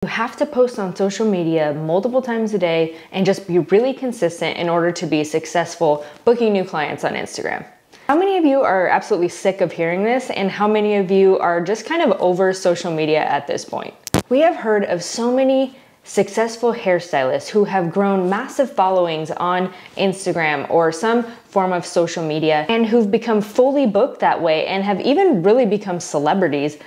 You have to post on social media multiple times a day and just be really consistent in order to be successful booking new clients on Instagram. How many of you are absolutely sick of hearing this, and how many of you are just kind of over social media at this point? We have heard of so many successful hairstylists who have grown massive followings on Instagram or some form of social media and who've become fully booked that way and have even really become celebrities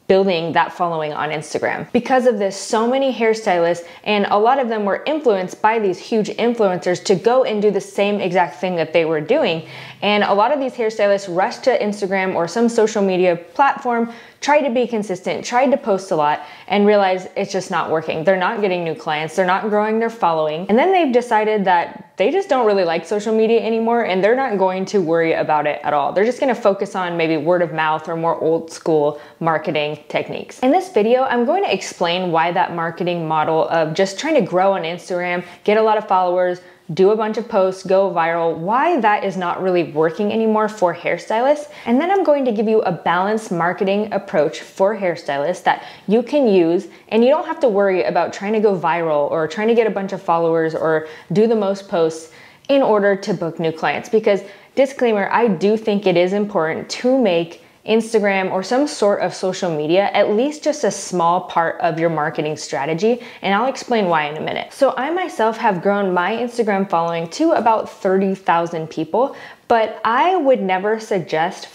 building that following on Instagram. Because of this, so many hairstylists, and a lot of them were influenced by these huge influencers to go and do the same exact thing that they were doing. And a lot of these hairstylists rushed to Instagram or some social media platform, tried to be consistent, tried to post a lot, and realized it's just not working. They're not getting new clients, they're not growing their following. And then they've decided that they just don't really like social media anymore, and they're not going to worry about it at all. They're just gonna focus on maybe word of mouth or more old school marketing techniques. In this video, I'm going to explain why that marketing model of just trying to grow on Instagram, get a lot of followers, do a bunch of posts, go viral, why that is not really working anymore for hairstylists. And then I'm going to give you a balanced marketing approach for hairstylists that you can use, and you don't have to worry about trying to go viral or trying to get a bunch of followers or do the most posts in order to book new clients. Because, disclaimer, I do think it is important to make Instagram or some sort of social media at least just a small part of your marketing strategy, and I'll explain why in a minute. So I myself have grown my Instagram following to about 30,000 people, but I would never suggest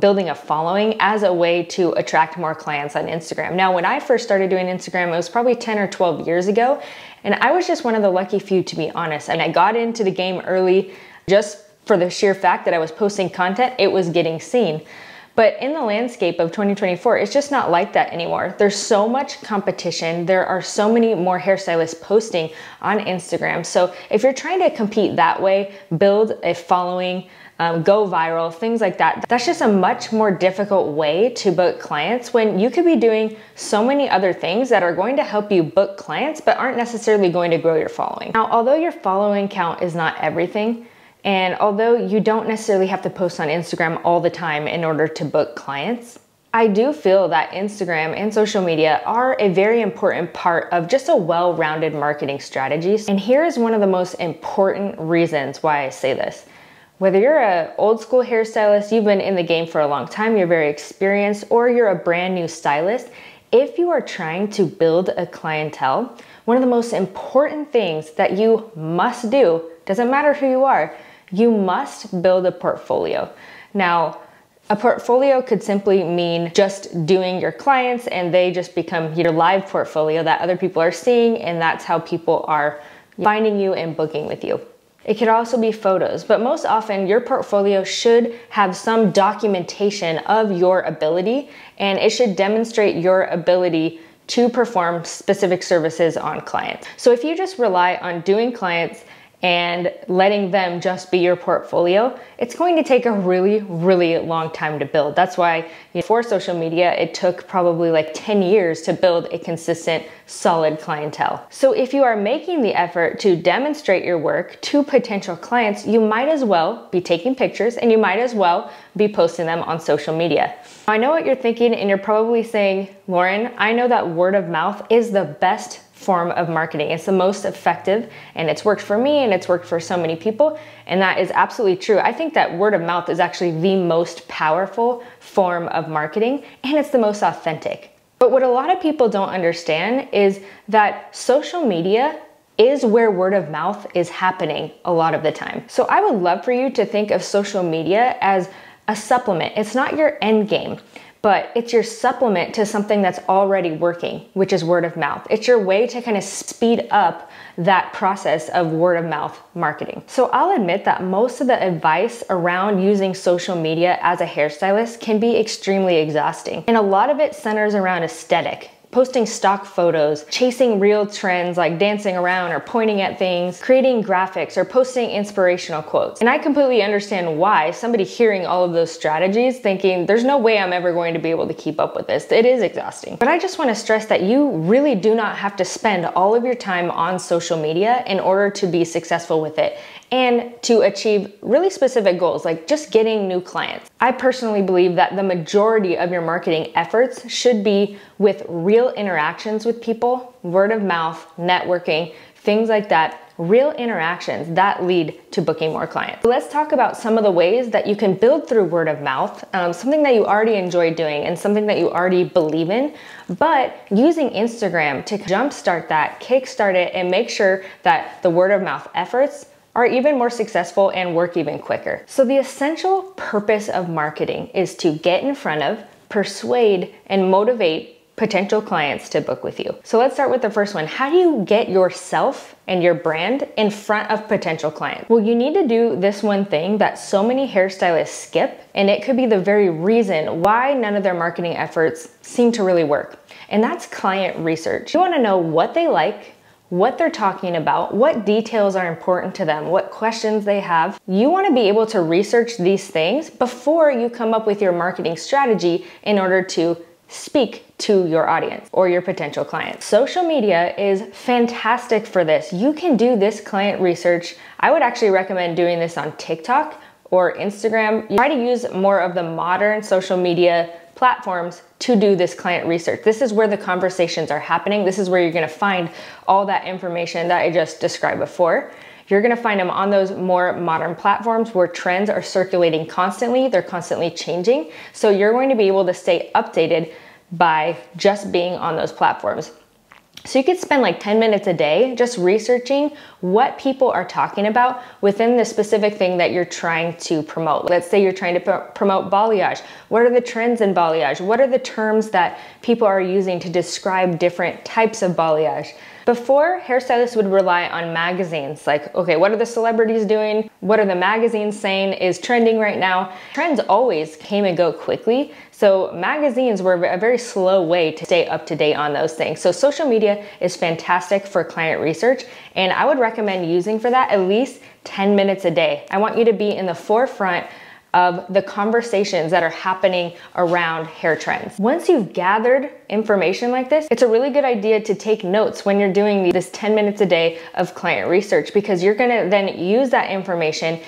building a following as a way to attract more clients on Instagram. Now, when I first started doing Instagram, it was probably 10 or 12 years ago, and I was just one of the lucky few, to be honest. And I got into the game early just for the sheer fact that I was posting content, it was getting seen. But in the landscape of 2024, it's just not like that anymore. There's so much competition. There are so many more hairstylists posting on Instagram. So if you're trying to compete that way, build a following, go viral, things like that, that's just a much more difficult way to book clients when you could be doing so many other things that are going to help you book clients, but aren't necessarily going to grow your following. Now, although your following count is not everything, and although you don't necessarily have to post on Instagram all the time in order to book clients, I do feel that Instagram and social media are a very important part of just a well-rounded marketing strategy. And here is one of the most important reasons why I say this. Whether you're an old school hairstylist, you've been in the game for a long time, you're very experienced, or you're a brand new stylist, if you are trying to build a clientele, one of the most important things that you must do, doesn't matter who you are, you must build a portfolio. Now, a portfolio could simply mean just doing your clients and they just become your live portfolio that other people are seeing, and that's how people are finding you and booking with you. It could also be photos, but most often your portfolio should have some documentation of your ability, and it should demonstrate your ability to perform specific services on clients. So if you just rely on doing clients and letting them just be your portfolio, it's going to take a really, really long time to build. That's why for social media, it took probably like 10 years to build a consistent, solid clientele. So if you are making the effort to demonstrate your work to potential clients, you might as well be taking pictures and you might as well be posting them on social media. I know what you're thinking, and you're probably saying, Lauren, I know that word of mouth is the best form of marketing. It's the most effective, and it's worked for me and it's worked for so many people, and that is absolutely true. I think that word of mouth is actually the most powerful form of marketing, and it's the most authentic. But what a lot of people don't understand is that social media is where word of mouth is happening a lot of the time. So I would love for you to think of social media as a supplement. It's not your end game, but it's your supplement to something that's already working, which is word of mouth. It's your way to kind of speed up that process of word of mouth marketing. So I'll admit that most of the advice around using social media as a hairstylist can be extremely exhausting. And a lot of it centers around aesthetic. Posting stock photos, chasing real trends like dancing around or pointing at things, creating graphics, or posting inspirational quotes. And I completely understand why somebody hearing all of those strategies thinking, there's no way I'm ever going to be able to keep up with this. It is exhausting. But I just want to stress that you really do not have to spend all of your time on social media in order to be successful with it. and to achieve really specific goals, like just getting new clients. I personally believe that the majority of your marketing efforts should be with real interactions with people, word of mouth, networking, things like that. Real interactions that lead to booking more clients. Let's talk about some of the ways that you can build through word of mouth, something that you already enjoy doing and something that you already believe in, but using Instagram to jumpstart that, kickstart it, and make sure that the word of mouth efforts are even more successful and work even quicker. So the essential purpose of marketing is to get in front of, persuade, and motivate potential clients to book with you. So let's start with the first one. How do you get yourself and your brand in front of potential clients? Well, you need to do this one thing that so many hairstylists skip, and it could be the very reason why none of their marketing efforts seem to really work. And that's client research. You want to know what they like, what they're talking about, what details are important to them, what questions they have. You want to be able to research these things before you come up with your marketing strategy in order to speak to your audience or your potential clients. Social media is fantastic for this. You can do this client research. I would actually recommend doing this on TikTok or Instagram. You try to use more of the modern social media platforms to do this client research. This is where the conversations are happening. This is where you're gonna find all that information that I just described before. You're gonna find them on those more modern platforms where trends are circulating constantly. They're constantly changing. So you're going to be able to stay updated by just being on those platforms. So you could spend like 10 minutes a day just researching what people are talking about within the specific thing that you're trying to promote. Let's say you're trying to promote balayage. What are the trends in balayage? What are the terms that people are using to describe different types of balayage? Before, hairstylists would rely on magazines, like, okay, what are the celebrities doing? What are the magazines saying is trending right now? Trends always came and go quickly, so magazines were a very slow way to stay up to date on those things. So social media is fantastic for client research, and I would recommend using for that at least 10 minutes a day. I want you to be in the forefront of the conversations that are happening around hair trends. Once you've gathered information like this, it's a really good idea to take notes when you're doing this 10 minutes a day of client research, because you're gonna then use that information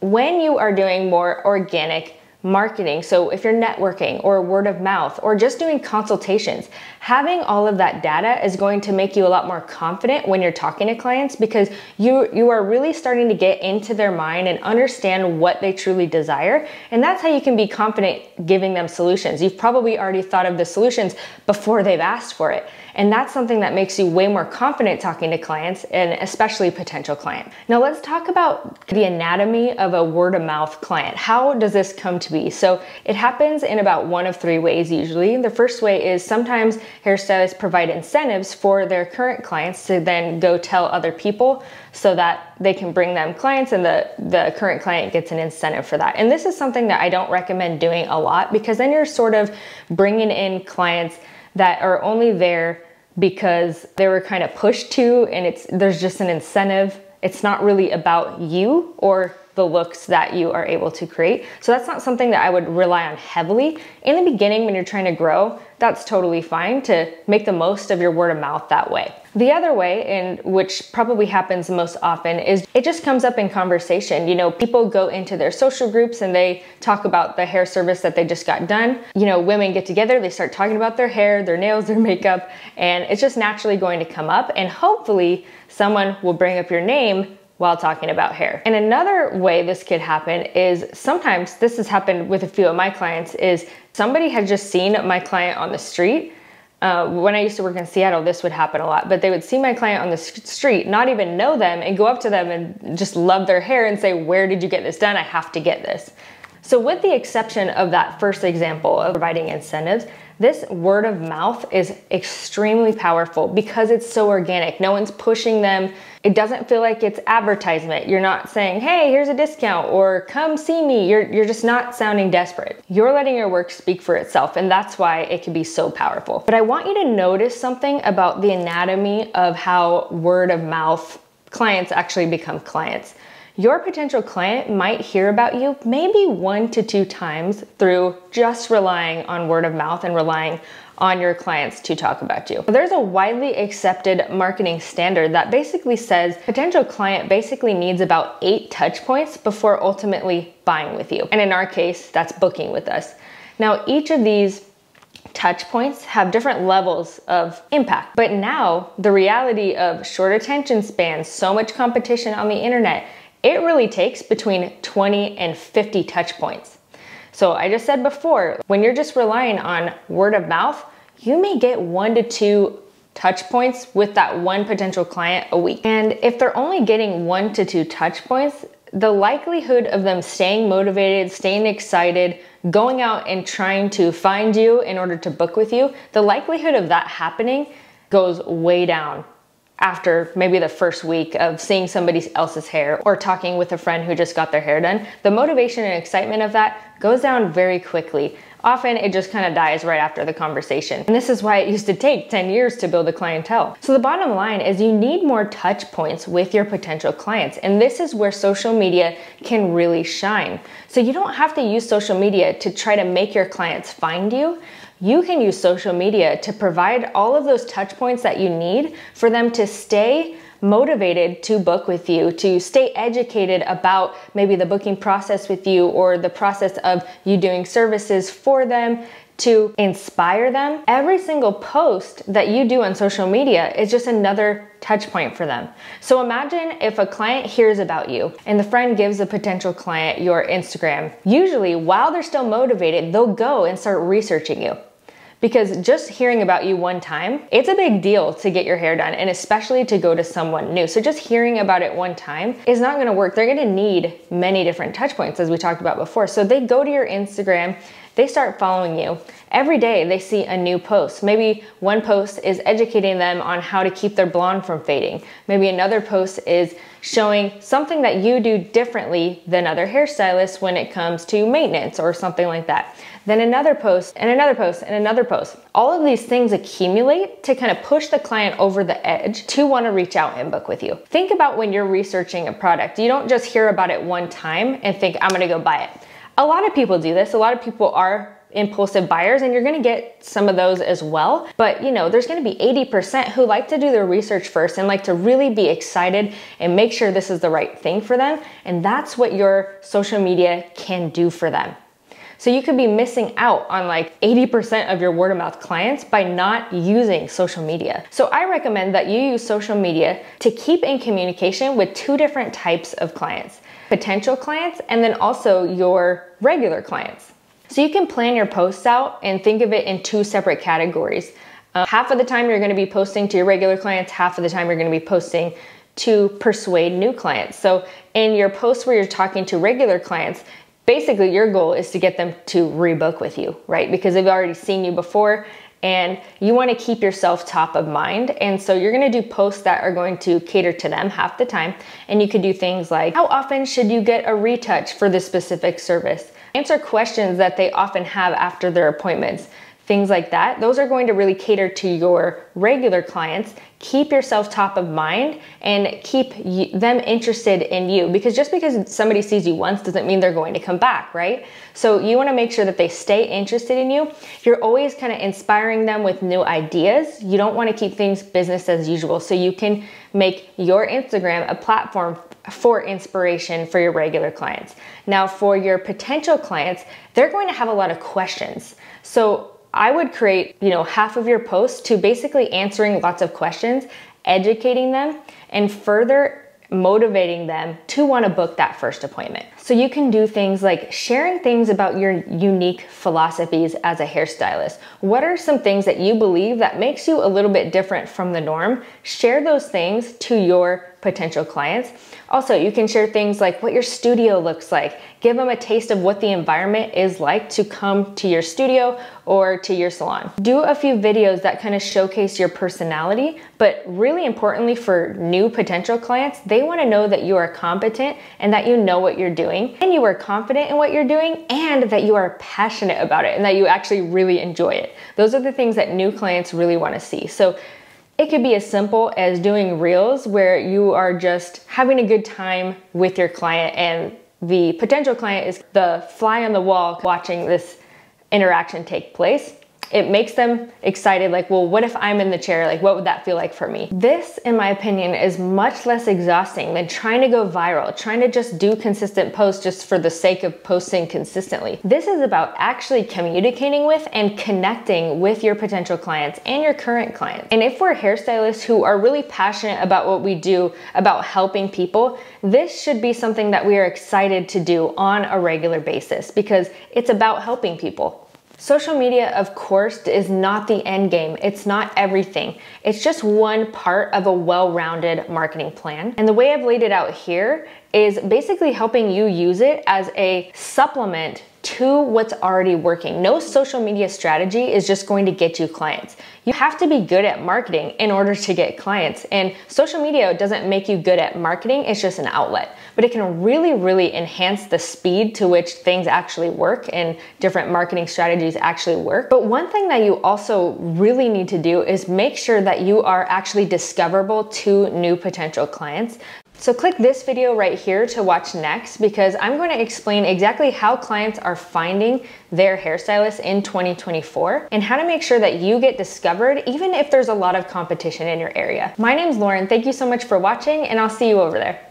when you are doing more organic marketing. So if you're networking or word of mouth or just doing consultations, having all of that data is going to make you a lot more confident when you're talking to clients, because you are really starting to get into their mind and understand what they truly desire. And that's how you can be confident giving them solutions. You've probably already thought of the solutions before they've asked for it. And that's something that makes you way more confident talking to clients, and especially potential clients. Now let's talk about the anatomy of a word of mouth client. How does this come to be? So it happens in about one of three ways usually. The first way is sometimes hairstylists provide incentives for their current clients to then go tell other people so that they can bring them clients, and the current client gets an incentive for that. And this is something that I don't recommend doing a lot, because then you're sort of bringing in clients that are only there because they were kind of pushed to, and there's just an incentive. It's not really about you or the looks that you are able to create. So that's not something that I would rely on heavily. In the beginning, when you're trying to grow, that's totally fine to make the most of your word of mouth that way. The other way, and which probably happens most often, is it just comes up in conversation. You know, people go into their social groups and they talk about the hair service that they just got done. You know, women get together, they start talking about their hair, their nails, their makeup, and it's just naturally going to come up, and hopefully someone will bring up your name while talking about hair. And another way this could happen is, sometimes this has happened with a few of my clients, is somebody had just seen my client on the street. When I used to work in Seattle, this would happen a lot, but they would see my client on the street, not even know them, and go up to them and just love their hair and say, "Where did you get this done? I have to get this." So with the exception of that first example of providing incentives, this word of mouth is extremely powerful because it's so organic. No one's pushing them. It doesn't feel like it's advertisement. You're not saying, "Hey, here's a discount," or "Come see me." You're just not sounding desperate. You're letting your work speak for itself, and that's why it can be so powerful. But I want you to notice something about the anatomy of how word of mouth clients actually become clients. Your potential client might hear about you maybe 1 to 2 times through just relying on word of mouth and relying on your clients to talk about you. There's a widely accepted marketing standard that basically says potential client basically needs about 8 touch points before ultimately buying with you. And in our case, that's booking with us. Now, each of these touch points have different levels of impact. But now the reality of short attention spans, so much competition on the internet, it really takes between 20 and 50 touch points. So I just said before, when you're just relying on word of mouth, you may get 1 to 2 touch points with that one potential client a week. And if they're only getting 1 to 2 touch points, the likelihood of them staying motivated, staying excited, going out and trying to find you in order to book with you, the likelihood of that happening goes way down after maybe the first week of seeing somebody else's hair or talking with a friend who just got their hair done. The motivation and excitement of that goes down very quickly. Often it just kind of dies right after the conversation. And this is why it used to take 10 years to build a clientele. So the bottom line is you need more touch points with your potential clients. And this is where social media can really shine. So you don't have to use social media to try to make your clients find you. You can use social media to provide all of those touch points that you need for them to stay motivated to book with you, to stay educated about maybe the booking process with you or the process of you doing services for them, to inspire them. Every single post that you do on social media is just another touch point for them. So imagine if a client hears about you and the friend gives a potential client your Instagram. Usually while they're still motivated, they'll go and start researching you. Because just hearing about you one time, it's a big deal to get your hair done, and especially to go to someone new. So just hearing about it one time is not gonna work. They're gonna need many different touch points, as we talked about before. So they go to your Instagram, they start following you. Every day they see a new post. Maybe one post is educating them on how to keep their blonde from fading. Maybe another post is showing something that you do differently than other hairstylists when it comes to maintenance or something like that. Then another post and another post and another post. All of these things accumulate to kind of push the client over the edge to want to reach out and book with you. Think about when you're researching a product. You don't just hear about it one time and think, I'm gonna go buy it. A lot of people do this. A lot of people are impulsive buyers, and you're gonna get some of those as well. But you know, there's gonna be 80% who like to do their research first and like to really be excited and make sure this is the right thing for them. And that's what your social media can do for them. So you could be missing out on like 80% of your word of mouth clients by not using social media. So I recommend that you use social media to keep in communication with 2 different types of clients: potential clients and then also your regular clients. So you can plan your posts out and think of it in 2 separate categories. Half of the time you're gonna be posting to your regular clients, half of the time you're gonna be posting to persuade new clients. So in your posts where you're talking to regular clients, basically your goal is to get them to rebook with you, right? Because they've already seen you before and you wanna keep yourself top of mind. And so you're gonna do posts that are going to cater to them half the time. And you could do things like, how often should you get a retouch for this specific service? Answer questions that they often have after their appointments. Things like that. Those are going to really cater to your regular clients. Keep yourself top of mind and keep them interested in you, because just because somebody sees you once doesn't mean they're going to come back, right? So you want to make sure that they stay interested in you. You're always kind of inspiring them with new ideas. You don't want to keep things business as usual. So you can make your Instagram a platform for inspiration for your regular clients. Now, for your potential clients, they're going to have a lot of questions. So I would create, half of your posts to basically answering lots of questions, educating them, and further motivating them to want to book that first appointment. So you can do things like sharing things about your unique philosophies as a hairstylist. What are some things that you believe that makes you a little bit different from the norm? Share those things to your potential clients. Also, you can share things like what your studio looks like. Give them a taste of what the environment is like to come to your studio or to your salon. Do a few videos that kind of showcase your personality, but really importantly for new potential clients, they want to know that you are competent and that you know what you're doing and you are confident in what you're doing and that you are passionate about it and that you actually really enjoy it. Those are the things that new clients really want to see. So it could be as simple as doing reels where you are just having a good time with your client and the potential client is the fly on the wall watching this interaction take place. It makes them excited, like, well, what if I'm in the chair? Like, what would that feel like for me? This, in my opinion, is much less exhausting than trying to go viral, trying to just do consistent posts just for the sake of posting consistently. This is about actually communicating with and connecting with your potential clients and your current clients. And if we're hairstylists who are really passionate about what we do, about helping people, this should be something that we are excited to do on a regular basis because it's about helping people. Social media, of course, is not the end game. It's not everything. It's just one part of a well-rounded marketing plan. And the way I've laid it out here is basically helping you use it as a supplement to what's already working. No social media strategy is just going to get you clients. You have to be good at marketing in order to get clients. And social media doesn't make you good at marketing, it's just an outlet. But it can really, really enhance the speed to which things actually work and different marketing strategies actually work. But one thing that you also really need to do is make sure that you are actually discoverable to new potential clients. So click this video right here to watch next because I'm going to explain exactly how clients are finding their hairstylist in 2024 and how to make sure that you get discovered even if there's a lot of competition in your area. My name's Lauren. Thank you so much for watching and I'll see you over there.